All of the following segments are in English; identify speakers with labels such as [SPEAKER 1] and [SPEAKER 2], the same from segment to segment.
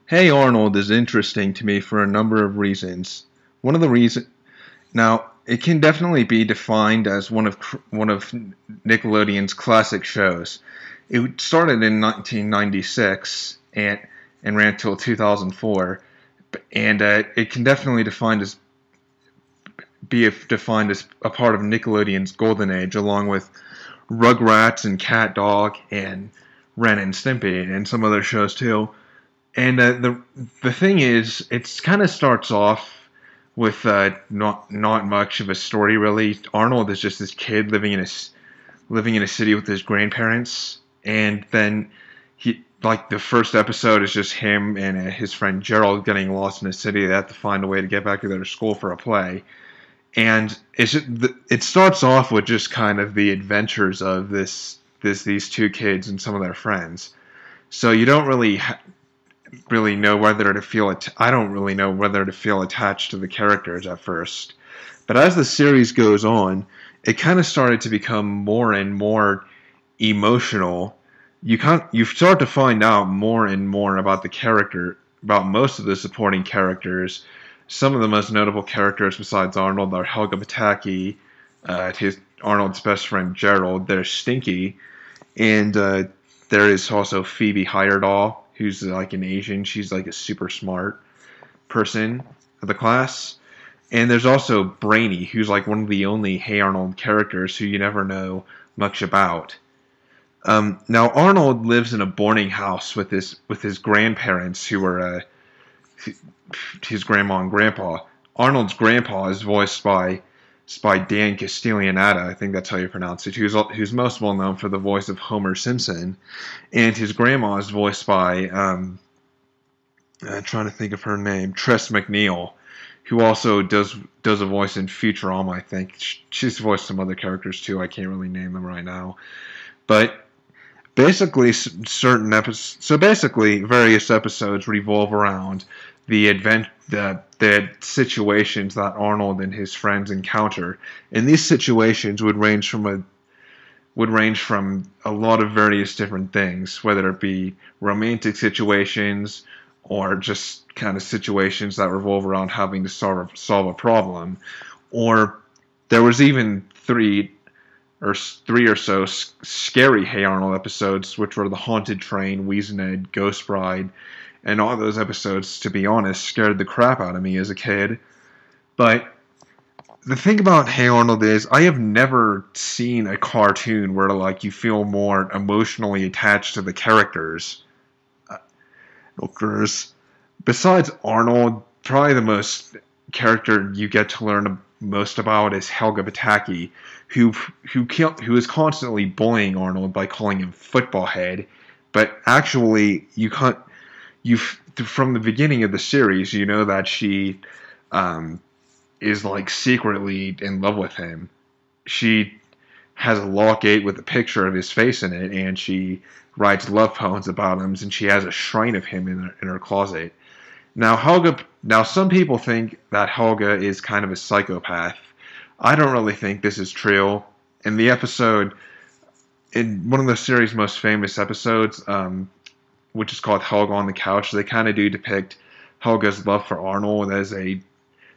[SPEAKER 1] Hey Arnold is interesting to me for a number of reasons. One of the reasons now it can definitely be defined as one of Nickelodeon's classic shows. It started in 1996 and ran till 2004, and it can definitely defined as a part of Nickelodeon's golden age, along with Rugrats and Cat Dog and Ren and Stimpy and some other shows too. And the thing is, it kind of starts off with not much of a story really. Arnold is just this kid living in a city with his grandparents, and then he like the first episode is just him and his friend Gerald getting lost in a city. They have to find a way to get back to their school for a play, and it starts off with just kind of the adventures of these two kids and some of their friends. So you don't really know whether to feel it. I don't really know whether to feel attached to the characters at first. But as the series goes on, it kind of started to become more and more emotional. You start to find out more and more about most of the supporting characters. Some of the most notable characters besides Arnold are Helga Pataki, his Arnold's best friend Gerald. There's Stinky, and there is also Phoebe Heyerdahl, who's like an Asian. She's like a super smart person of the class. And there's also Brainy, who's like one of the only Hey Arnold characters who you never know much about. Now Arnold lives in a boarding house with his grandparents, who are his grandma and grandpa. Arnold's grandpa is voiced by Dan Castellaneta, I think that's how you pronounce it, who's most well known for the voice of Homer Simpson, and his grandma is voiced by I'm trying to think of her name, Tress MacNeille, who also does a voice in Futurama. I think she's voiced some other characters too. I can't really name them right now, but basically various episodes revolve around the situations that Arnold and his friends encounter, and these situations would range from a lot of various different things, whether it be romantic situations or just kind of situations that revolve around having to solve a problem, or there was even three or so scary Hey Arnold episodes, which were The Haunted Train, Weazened, Ghost Bride, and all those episodes, to be honest, scared the crap out of me as a kid. But the thing about Hey Arnold is, I have never seen a cartoon where like you feel more emotionally attached to the characters. Besides Arnold, probably the most character you get to learn most about is Helga Pataki, who is constantly bullying Arnold by calling him football head. But actually, you from the beginning of the series, you know that she is like secretly in love with him. She has a locket with a picture of his face in it, and she writes love poems about him, and she has a shrine of him in her closet. Now some people think that Helga is kind of a psychopath. I don't really think this is true. In the episode, in one of the series' most famous episodes, which is called Helga on the Couch, they kind of do depict Helga's love for Arnold as a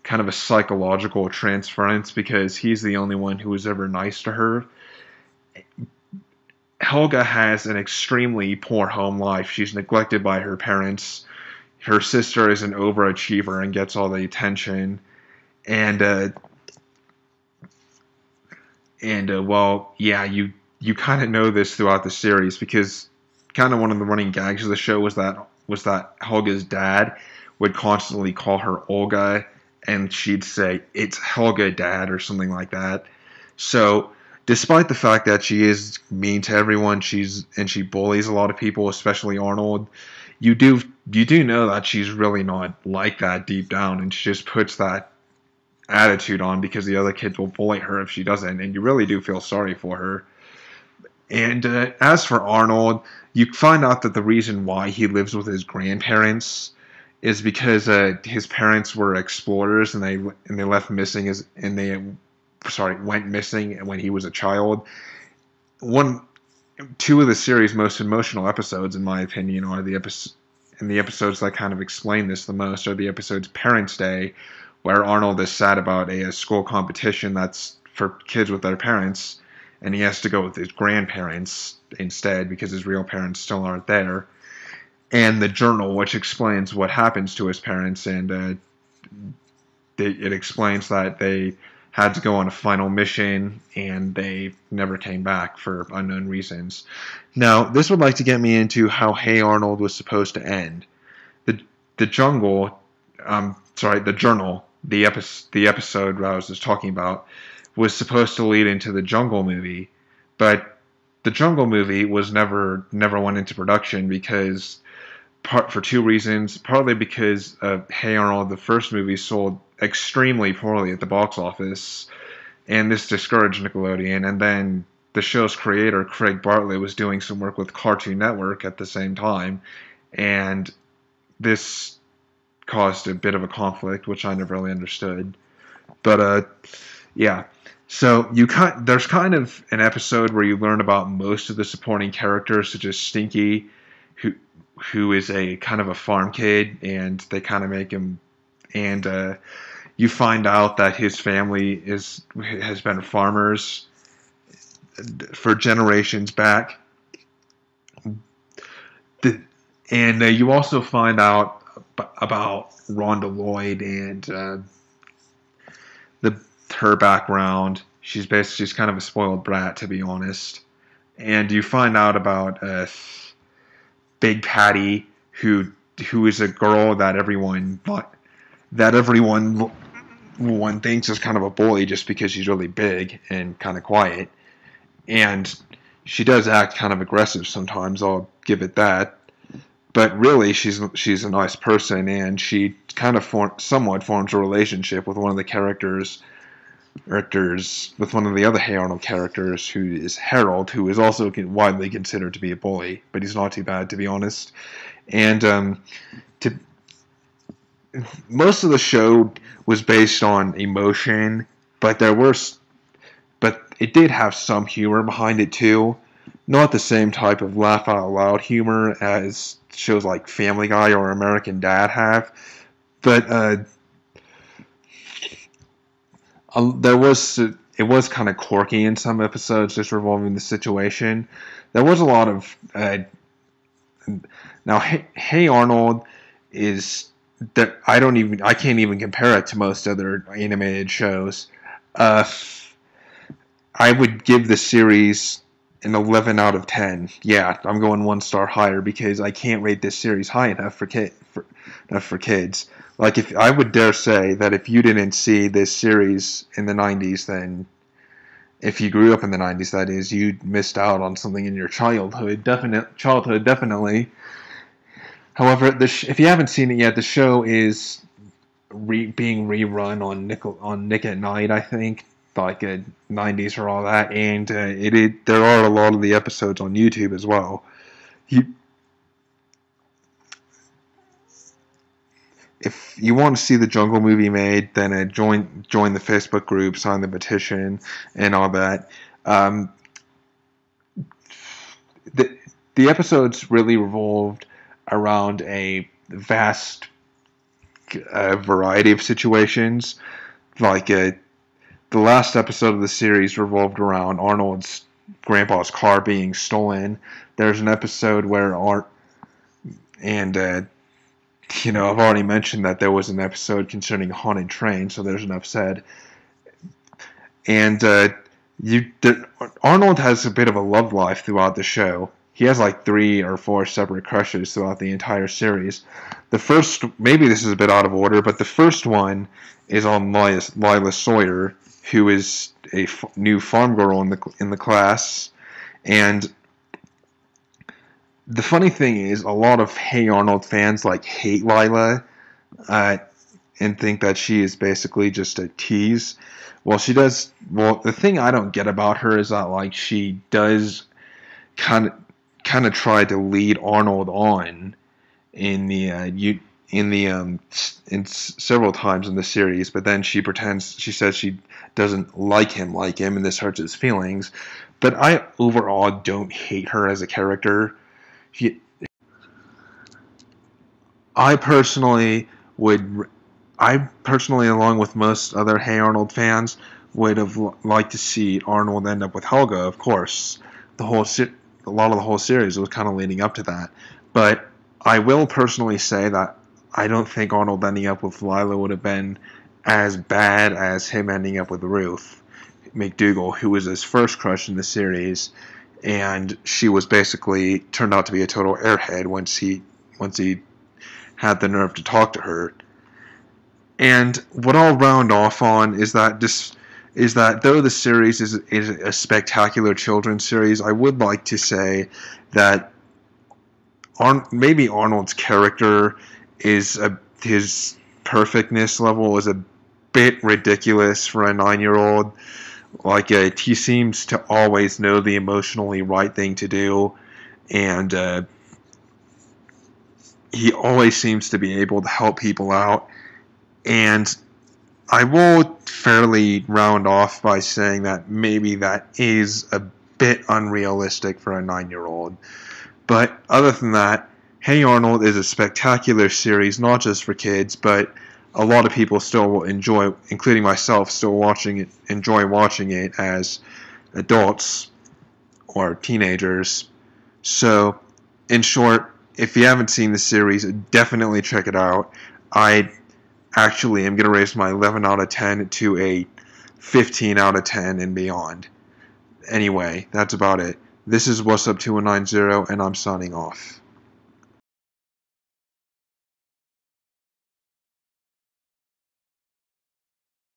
[SPEAKER 1] kind of a psychological transference because he's the only one who was ever nice to her. Helga has an extremely poor home life. She's neglected by her parents. Her sister is an overachiever and gets all the attention. And well, yeah, you kind of know this throughout the series because kind of one of the running gags of the show was that Helga's dad would constantly call her Olga, and she'd say, "It's Helga, Dad," or something like that. So, despite the fact that she is mean to everyone, she bullies a lot of people, especially Arnold, you do know that she's really not like that deep down, and she just puts that attitude on because the other kids will bully her if she doesn't, and you really do feel sorry for her. And as for Arnold, you find out that the reason why he lives with his grandparents is because his parents were explorers and they left missing as and they went missing when he was a child. Two of the series' most emotional episodes, in my opinion, are and the episodes that kind of explain this the most are the episodes Parents' Day, where Arnold is sad about a school competition that's for kids with their parents, and he has to go with his grandparents instead because his real parents still aren't there. And the journal, which explains what happens to his parents, and it explains that they had to go on a final mission and they never came back for unknown reasons. Now, this would like to get me into how Hey Arnold was supposed to end. The jungle, the journal, the episode I was just talking about, was supposed to lead into the Jungle movie, but the Jungle movie was never went into production because for two reasons. Partly because Hey Arnold, the first movie, sold extremely poorly at the box office, and this discouraged Nickelodeon. And then the show's creator, Craig Bartlett, was doing some work with Cartoon Network at the same time, and this caused a bit of a conflict, which I never really understood. But yeah. So there's kind of an episode where you learn about most of the supporting characters, such as Stinky, who is a kind of a farm kid, and they kind of make him, and you find out that his family has been farmers for generations back. And you also find out about Rhonda Lloyd and her background. She's kind of a spoiled brat, to be honest. And you find out about Big Patty, who is a girl that everyone thinks is kind of a bully just because she's really big and kind of quiet. And she does act kind of aggressive sometimes, I'll give it that. But really, she's a nice person, and she kind of somewhat forms a relationship with one of the characters, with one of the other Hey Arnold characters, who is Harold, who is also widely considered to be a bully, but he's not too bad, to be honest. And most of the show was based on emotion, but it did have some humor behind it too. Not the same type of laugh out loud humor as shows like Family Guy or American Dad have, but it was kind of quirky in some episodes, just revolving the situation. There was a lot of now. Hey Arnold is that I can't even compare it to most other animated shows. I would give the series an 11 out of 10. Yeah, I'm going 1 star higher because I can't rate this series high enough for kids. Like, if I would dare say that if you didn't see this series in the 90s, then if you grew up in the 90s, that is, you missed out on something in your childhood. Definitely. However, if you haven't seen it yet, the show is being rerun on Nick at Night, I think, like 90s or all that, and there are a lot of the episodes on YouTube as well. If you want to see the Jungle movie made, then join the Facebook group, sign the petition, and all that. The episodes really revolved around a vast variety of situations. Like the last episode of the series revolved around Arnold's grandpa's car being stolen. There's an episode where I've already mentioned that there was an episode concerning a haunted train, so there's enough said. And Arnold has a bit of a love life throughout the show. He has like 3 or 4 separate crushes throughout the entire series. The first, maybe this is a bit out of order, but the first one is on Lila Sawyer, who is a new farm girl in the class. And the funny thing is, a lot of Hey Arnold fans hate Lila and think that she is basically just a tease. Well, the thing I don't get about her is that she does kind of try to lead Arnold on in several times in the series, but then she says she doesn't like him, and this hurts his feelings. But I overall don't hate her as a character. I personally would, along with most other Hey Arnold fans, would have liked to see Arnold end up with Helga. Of course, a lot of the whole series was kind of leading up to that. But I will personally say that I don't think Arnold ending up with Lila would have been as bad as him ending up with Ruth McDougal, who was his first crush in the series, and she was basically turned out to be a total airhead once he had the nerve to talk to her. And what I'll round off on is that though the series is a spectacular children's series, I would like to say that maybe Arnold's character his perfectness level is a bit ridiculous for a 9-year-old. Like he seems to always know the emotionally right thing to do, and he always seems to be able to help people out. And I will fairly round off by saying that maybe that is a bit unrealistic for a 9-year-old. But other than that, Hey Arnold is a spectacular series, not just for kids, but a lot of people still will enjoy, including myself, enjoy watching it as adults or teenagers. So, in short, if you haven't seen the series, definitely check it out. I actually am going to raise my 11 out of 10 to a 15 out of 10 and beyond. Anyway, that's about it. This is What's Up 2190, and I'm signing off.